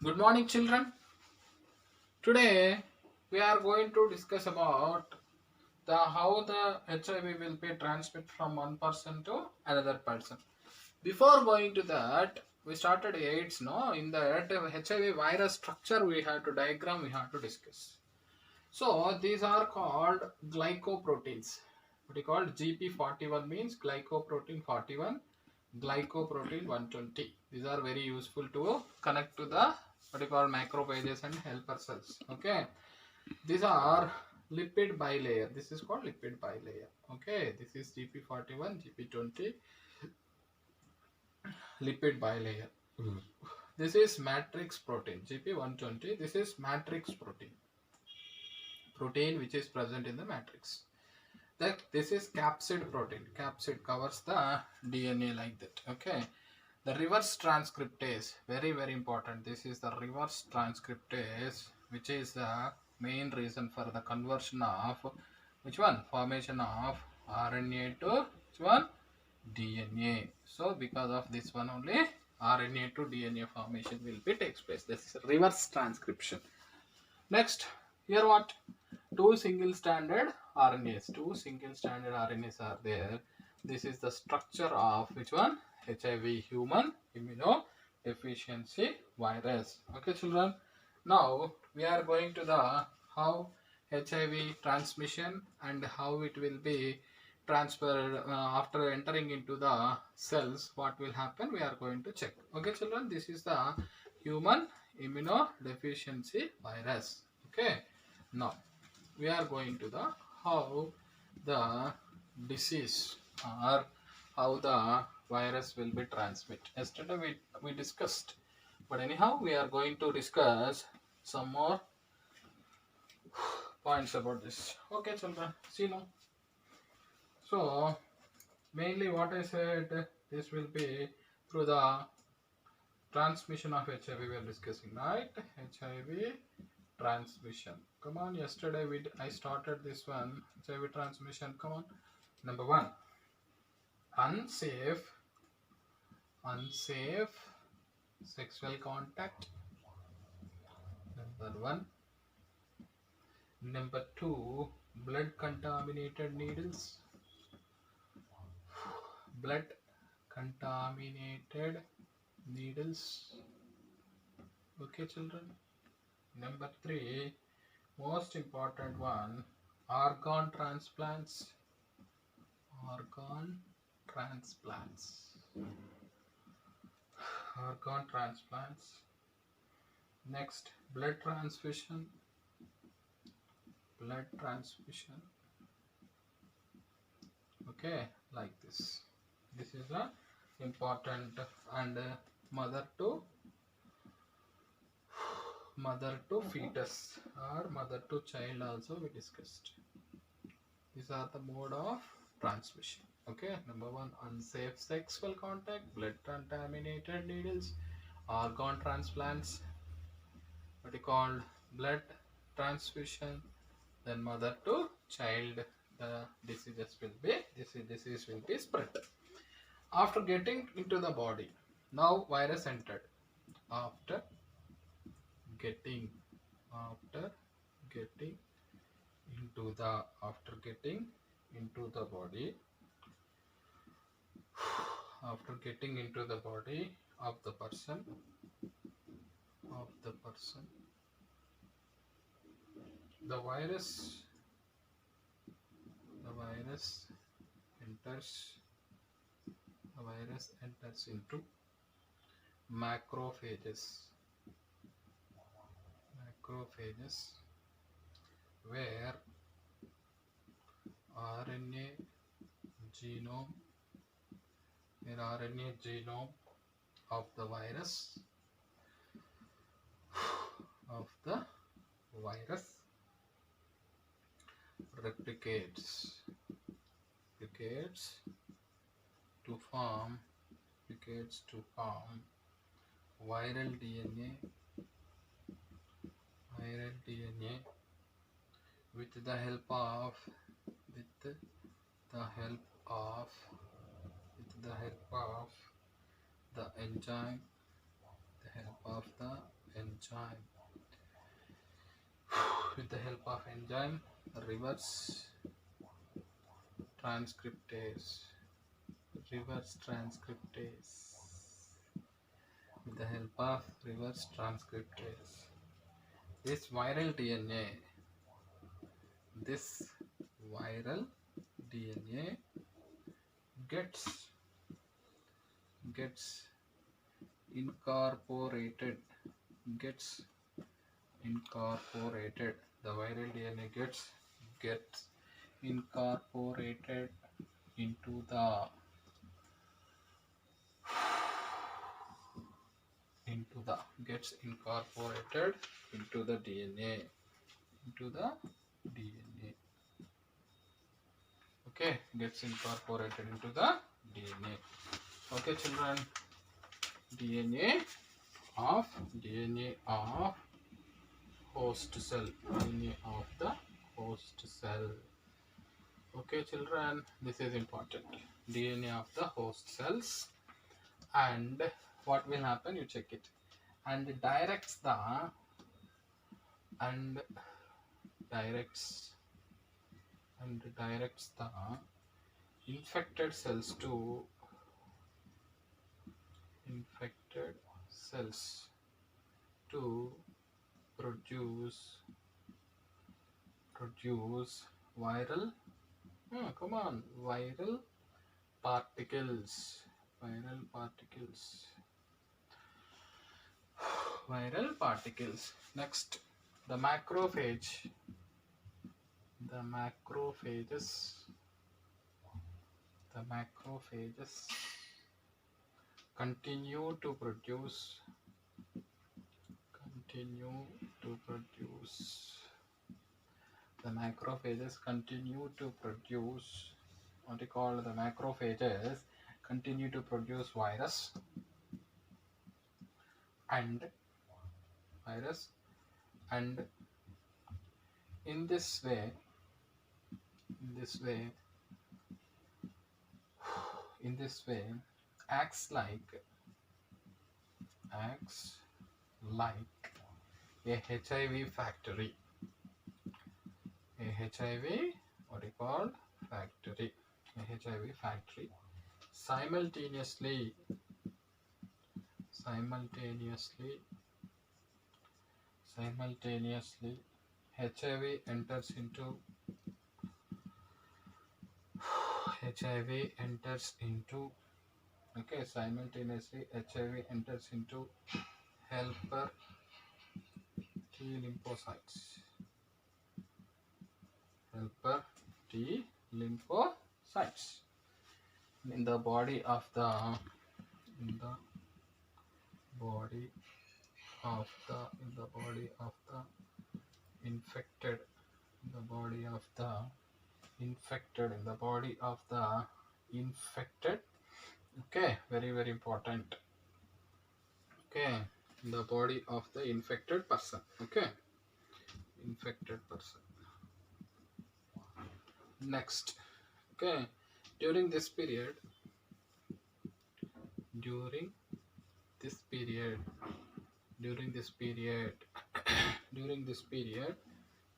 Good morning, children. Today we are going to discuss about the how the HIV will be transmitted from one person to another person. Before going to that, we started AIDS. No, in the HIV virus structure, we have to diagram. We have to discuss. So these are called glycoproteins. What you call GP41 means glycoprotein 41, glycoprotein 120. These are very useful to connect to the what you call macrophages and helper cells. Okay, these are lipid bilayer. This is called lipid bilayer. Okay, this is GP41, GP20, lipid bilayer. This is matrix protein, GP120. This is matrix protein which is present in the matrix. That this is capsid protein. Capsid covers the DNA like that. Okay. The reverse transcriptase, very important. This is the reverse transcriptase, which is the main reason for the conversion of which one? Formation of RNA to which one? DNA. So because of this one only, RNA to DNA formation will be takes place. This is reverse transcription. Next, here what? Two single stranded RNAs. Two single stranded RNAs are there. This is the structure of which one? HIV, human immunodeficiency virus. Okay, children. Now we are going to the how HIV transmission and how it will be transferred after entering into the cells. What will happen? We are going to check. Okay, children. This is the human immunodeficiency virus. Okay. Now we are going to the how the disease or how the virus will be transmitted. Yesterday we discussed, but anyhow we are going to discuss some more points about this. Okay, children, see now. So mainly what I said, this will be through the transmission of HIV we are discussing, right? HIV transmission. Come on, yesterday I started this one. HIV transmission. Come on. Number one, unsafe sexual contact. Number one. Number two, blood contaminated needles. Blood contaminated needles. Okay, children. Number three, most important one, organ transplants. Organ transplants. Organ transplants. Next, blood transfusion. Blood transfusion. Okay, like this. This is a important and mother to fetus or mother to child also we discussed. These are the mode of transmission. Okay, number one, unsafe sexual contact, blood contaminated needles, organ transplants, what you called blood transfusion, then mother to child. The disease will be spread after getting into the body. Now virus entered. After getting after getting getting into the body, after getting into the body of the person the virus enters into macrophages where RNA genome of the virus replicates to form viral DNA with the help of the enzyme enzyme. With the help of enzyme, reverse transcriptase. Reverse transcriptase. With the help of reverse transcriptase. This viral DNA. This viral DNA gets incorporated. Gets incorporated. The viral DNA gets incorporated into the gets incorporated into the DNA. Okay, gets incorporated into the DNA. Okay, children. DNA of host cell. DNA of the host cell. Okay, children, this is important. DNA of the host cells, and what will happen? You check it, and directs the infected cells to produce viral viral particles. Next, the macrophages continue to produce the macrophages continue to produce what you call the macrophages continue to produce virus and in this way acts like a HIV factory. Simultaneously HIV enters into simultaneously HIV enters into helper T lymphocytes. In the body of the infected okay, very important. Okay, in the body of the infected person. Okay, next, okay, during this period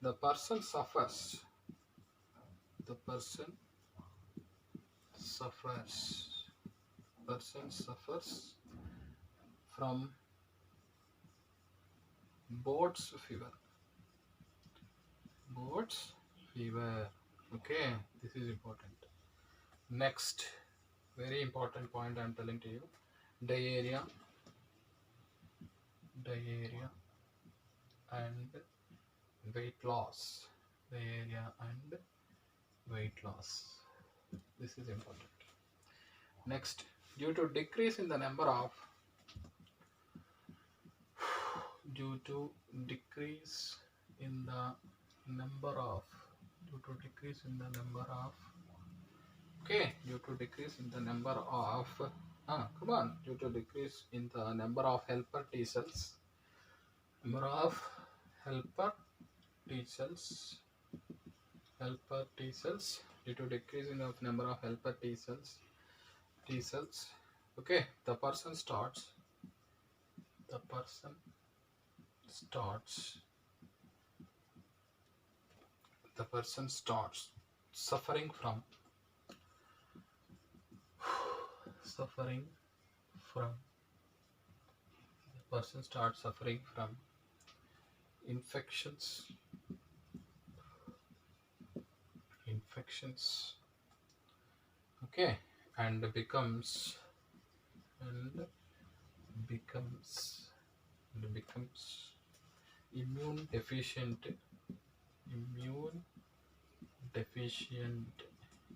the person suffers from Boat's fever. Okay, this is important. Next, very important point I'm telling to you: diarrhea and weight loss. This is important. Next, due to decrease in the number of helper T cells, due to decrease in the number of helper T cells, okay, the person starts starts suffering from suffering from the person starts suffering from infections, okay, and becomes and becomes immune deficient,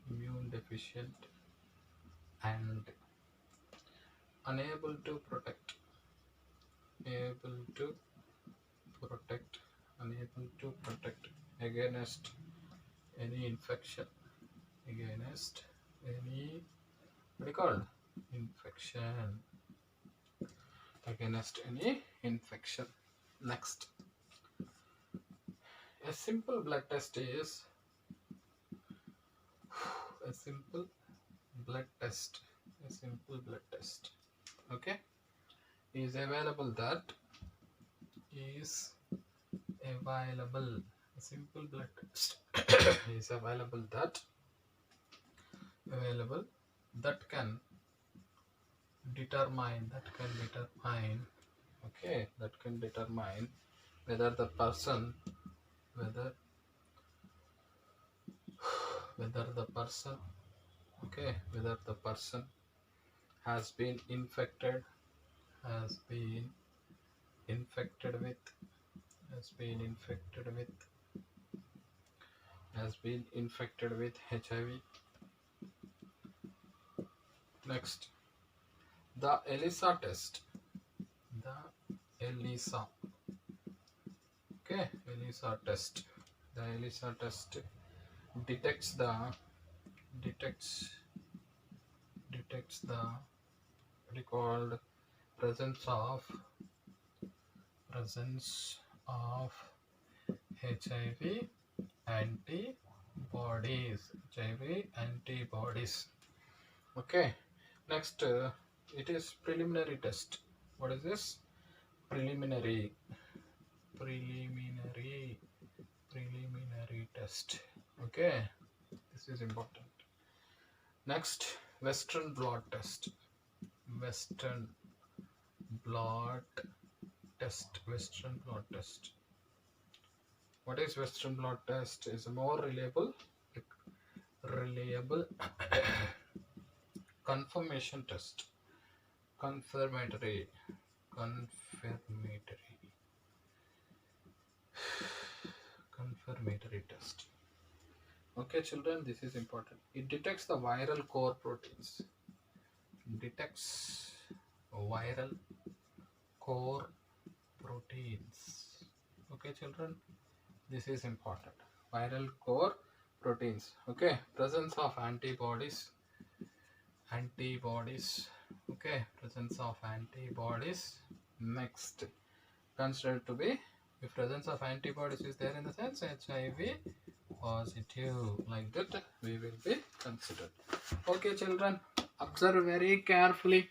immune deficient, and unable to protect, able to protect, unable to protect against any infection, against any, what do you call, infection, against any infection. Next, a simple blood test is a simple blood test, okay, is available that is available a simple blood test is available that can determine okay, that can determine whether the person has been infected with HIV. Next, the ELISA test. The ELISA test. The ELISA test detects the recalled presence of HIV antibodies. Okay. Next, it is preliminary test. What is this? Preliminary test. Okay, this is important. Next, Western blot test. Western blot test. What is Western blot test? Is a more reliable confirmation test. Confirmatory test. Okay, children, this is important. It detects the viral core proteins. Okay, children, this is important. Viral core proteins. Okay, presence of antibodies. Okay, presence of antibodies. Next, considered to be, if presence of antibodies is there in the sense HIV positive, like that we will be considered. Okay, children, observe very carefully.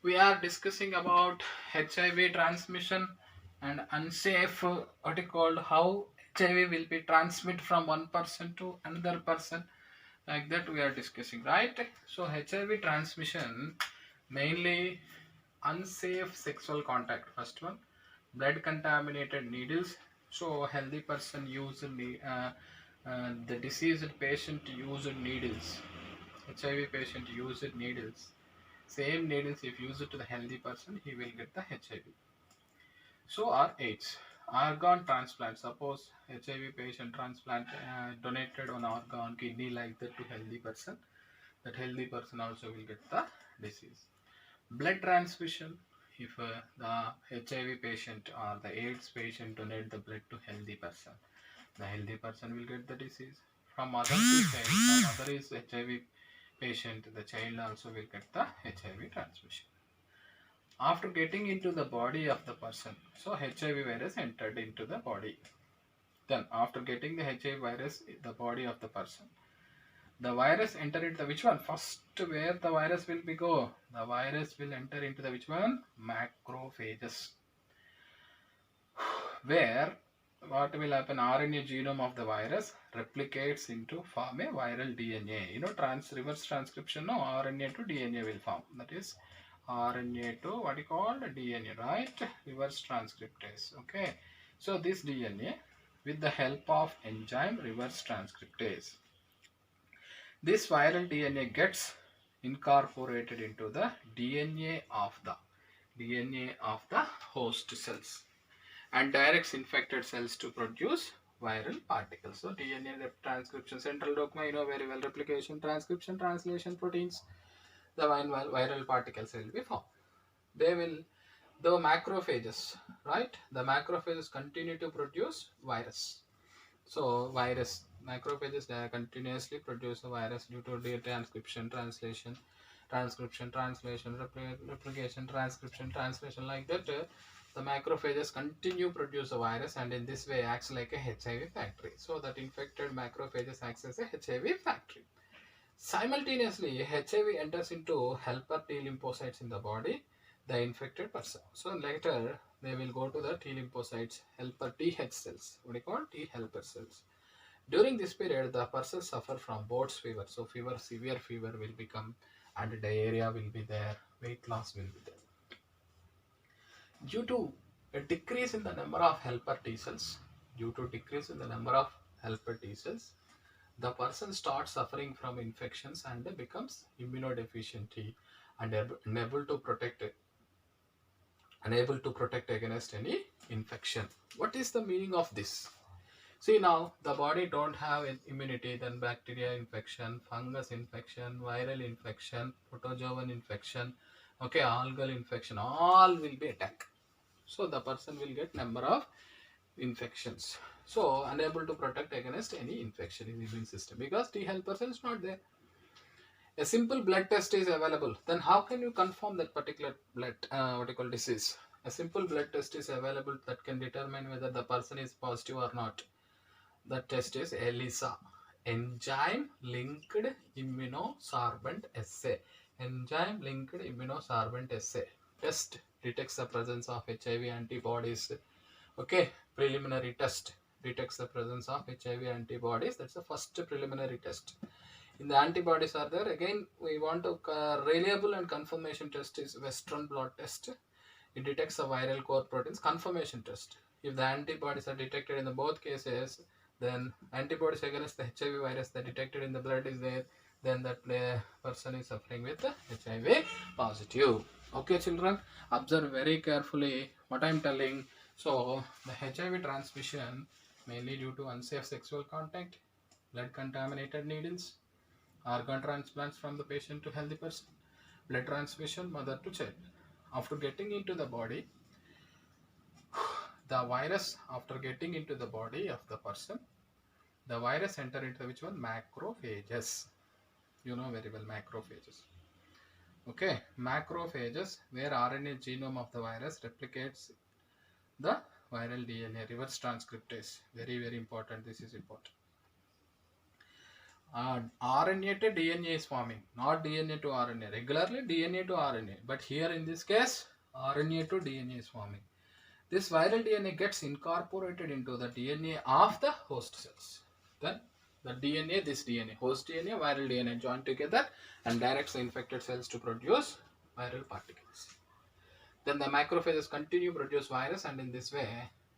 We are discussing about HIV transmission and unsafe, what is called, how HIV will be transmitted from one person to another person, like that we are discussing, right? So HIV transmission, mainly unsafe sexual contact. First one, blood contaminated needles. So healthy person use the diseased patient use needles. HIV patient use needles. Same needles if used to the healthy person, he will get the HIV. So are AIDS. Organ transplant. Suppose HIV patient transplant donated an organ, kidney, like that to healthy person. That healthy person also will get the disease. Blood transfusion. If the HIV patient or the AIDS patient donate the blood to healthy person, the healthy person will get the disease. From mother to child, the mother is HIV patient, the child also will get the HIV transmission. After getting into the body of the person, so HIV virus entered into the body. Then after getting the HIV virus in the body of the person, the virus enter into the which one? First, where the virus will be go? The virus will enter into the which one? Macrophages. where what will happen, RNA genome of the virus replicates into form a viral DNA. You know, reverse transcription, no, RNA to DNA will form. That is RNA to what you call DNA, right? Reverse transcriptase. Okay. So this DNA with the help of enzyme reverse transcriptase, this viral DNA gets incorporated into the DNA of the host cells and directs infected cells to produce viral particles. So DNA transcription, central dogma, you know very well, replication, transcription, translation, proteins, the viral particles will be formed. They will, the macrophages, right? The macrophages continue to produce virus. So macrophages, they continuously produce a virus due to the transcription, translation, replication, transcription, translation, like that. The macrophages continue produce a virus and in this way acts like a HIV factory. So that infected macrophages acts as a HIV factory. Simultaneously, HIV enters into helper T lymphocytes in the body, the infected person. So later they will go to the T lymphocytes, helper TH cells, what do you call T helper cells. During this period, the person suffer from Boat's fever. So fever, severe fever will become, and diarrhea will be there, weight loss will be there. Due to a decrease in the number of helper T cells, the person starts suffering from infections and becomes immunodeficient and unable to protect against any infection. What is the meaning of this? See, now the body don't have immunity, then bacteria infection, fungus infection, viral infection, protozoan infection, okay, algal infection, all will be attacked. So the person will get number of infections. So unable to protect against any infection in the immune system because T helper cell is not there. A simple blood test is available. Then how can you confirm that particular blood disease? A simple blood test is available that can determine whether the person is positive or not. The test is ELISA, Enzyme Linked Immunosorbent Assay. Enzyme Linked Immunosorbent Assay. Test detects the presence of HIV antibodies. Okay, preliminary test detects the presence of HIV antibodies. That's the first preliminary test. In the antibodies are there. Again, we want to reliable and confirmation test is Western blot test. It detects the viral core proteins. Confirmation test. If the antibodies are detected in the both cases, then antibodies against the HIV virus that detected in the blood is there, then that person is suffering with HIV positive. Okay, children, observe very carefully what I am telling. So the HIV transmission mainly due to unsafe sexual contact, blood contaminated needles, organ transplants from the patient to healthy person, blood transmission mother to child. After getting into the body, the virus, after getting into the body of the person, the virus enter into which one? Macrophages. You know very well macrophages. Okay, macrophages where RNA genome of the virus replicates the viral DNA, reverse transcriptase. Very, very important. This is important. RNA to DNA is forming, not DNA to RNA. Regularly DNA to RNA, but here in this case, RNA to DNA is forming. This viral DNA gets incorporated into the DNA of the host cells. Then the DNA, this DNA, host DNA, viral DNA join together and directs the infected cells to produce viral particles. Then the macrophages continue to produce virus and in this way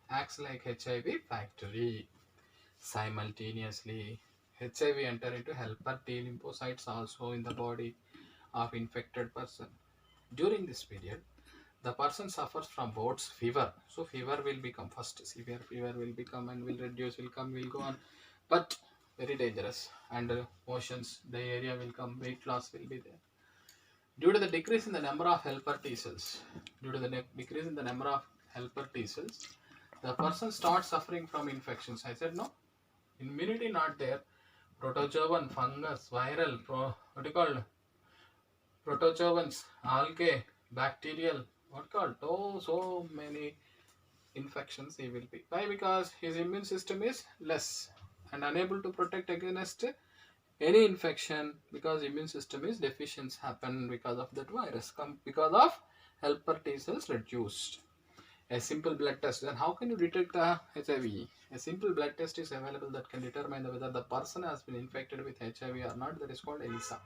acts like HIV factory. Simultaneously, HIV enter into helper T lymphocytes also in the body of infected person. During this period, the person suffers from Boat's fever. So fever will become first, severe fever will become and will reduce, will come, will go on, but very dangerous. And motions, diarrhea will come, weight loss will be there. Due to the decrease in the number of helper T cells, the person starts suffering from infections. I said no, immunity not there. Protozoan, fungus, viral, protozoans, algae, bacterial, so many infections he will be. Why? Because his immune system is less and unable to protect against any infection because immune system is deficiency happen because of that virus, because of helper T cells reduced. A simple blood test. Then how can you detect the HIV? A simple blood test is available that can determine whether the person has been infected with HIV or not. That is called ELISA.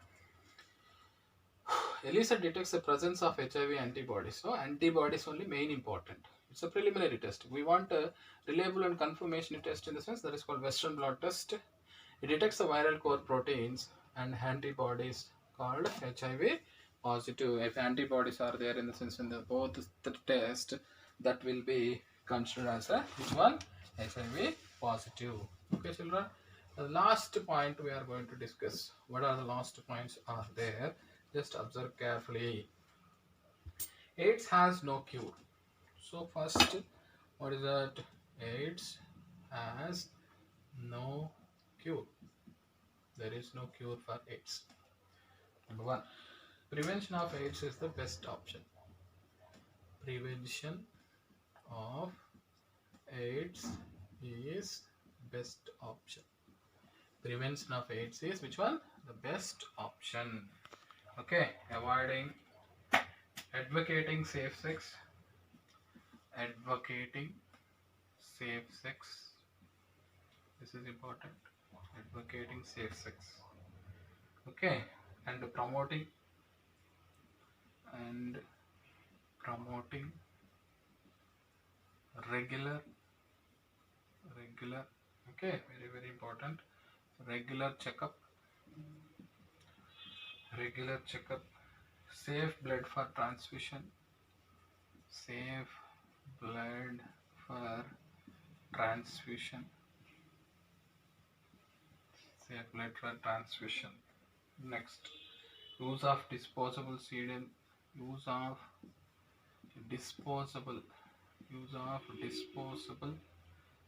ELISA detects the presence of HIV antibodies. So antibodies only main important. It's a preliminary test. We want a reliable and confirmation test in the sense that is called Western blot test. It detects the viral core proteins and antibodies called HIV positive. If antibodies are there in the sense in the both the test, that will be considered as a which one? HIV positive. Okay, children. The last point we are going to discuss. What are the last points are there? Just observe carefully. AIDS has no cure. So first, what is that? AIDS has no cure. There is no cure for AIDS. Number one, prevention of AIDS is the best option. Prevention of AIDS is best option. Prevention of AIDS is which one? The best option. Okay, avoiding, advocating safe sex, advocating safe sex. This is important. Advocating safe sex. Okay, and promoting regular, okay, very important, regular checkup, safe blood for transfusion, safe blood for transfusion, safe blood for transfusion. Next, use of disposable serum, use of disposable,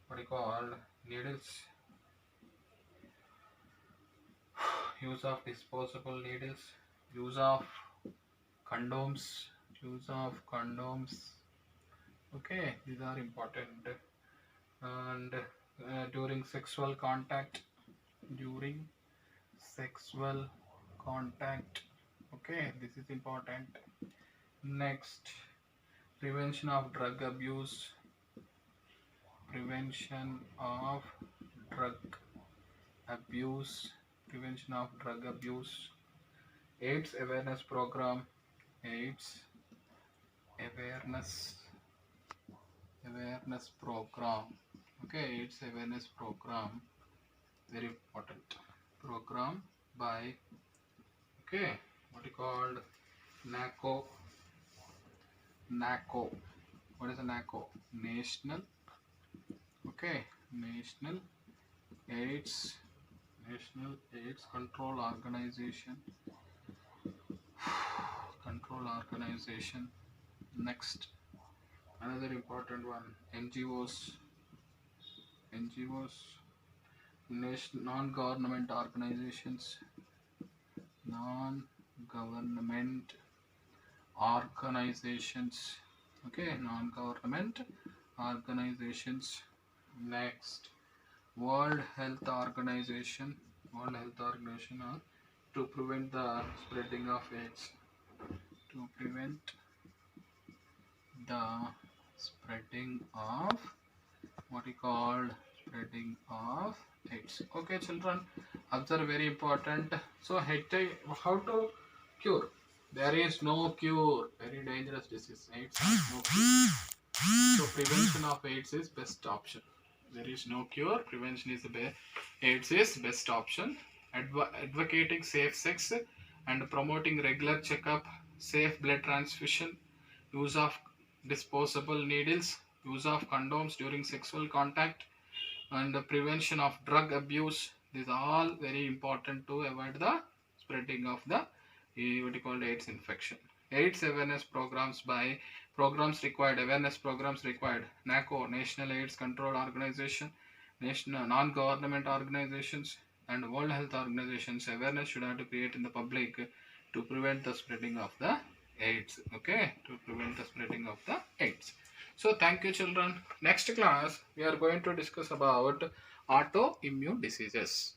what you call needles, use of disposable needles, use of condoms, okay, these are important. And during sexual contact, okay, this is important. Next, prevention of drug abuse, prevention of drug abuse, AIDS awareness program, AIDS awareness program, okay, AIDS awareness program, very important program by, okay, what you called NACO. What is a NACO? National AIDS Control Organization. Next, another important one, NGOs, non-government organizations, okay, non-government organizations. Next, World Health Organization are to prevent the spreading of AIDS, what you call spreading of AIDS. Okay, children, observe, very important. So how to cure? There is no cure. Very dangerous disease. AIDS has no cure. So prevention of AIDS is best option. There is no cure. Prevention is AIDS is best option. Advocating safe sex and promoting regular checkup, safe blood transfusion, use of disposable needles, use of condoms during sexual contact, and the prevention of drug abuse. These are all very important to avoid the spreading of the what you call AIDS infection. AIDS awareness programs required, NACO, National AIDS Control Organization, national non-government organizations, and World Health Organizations. Awareness should have to create in the public to prevent the spreading of the AIDS. Okay, to prevent the spreading of the AIDS. So thank you, children. Next class we are going to discuss about autoimmune diseases.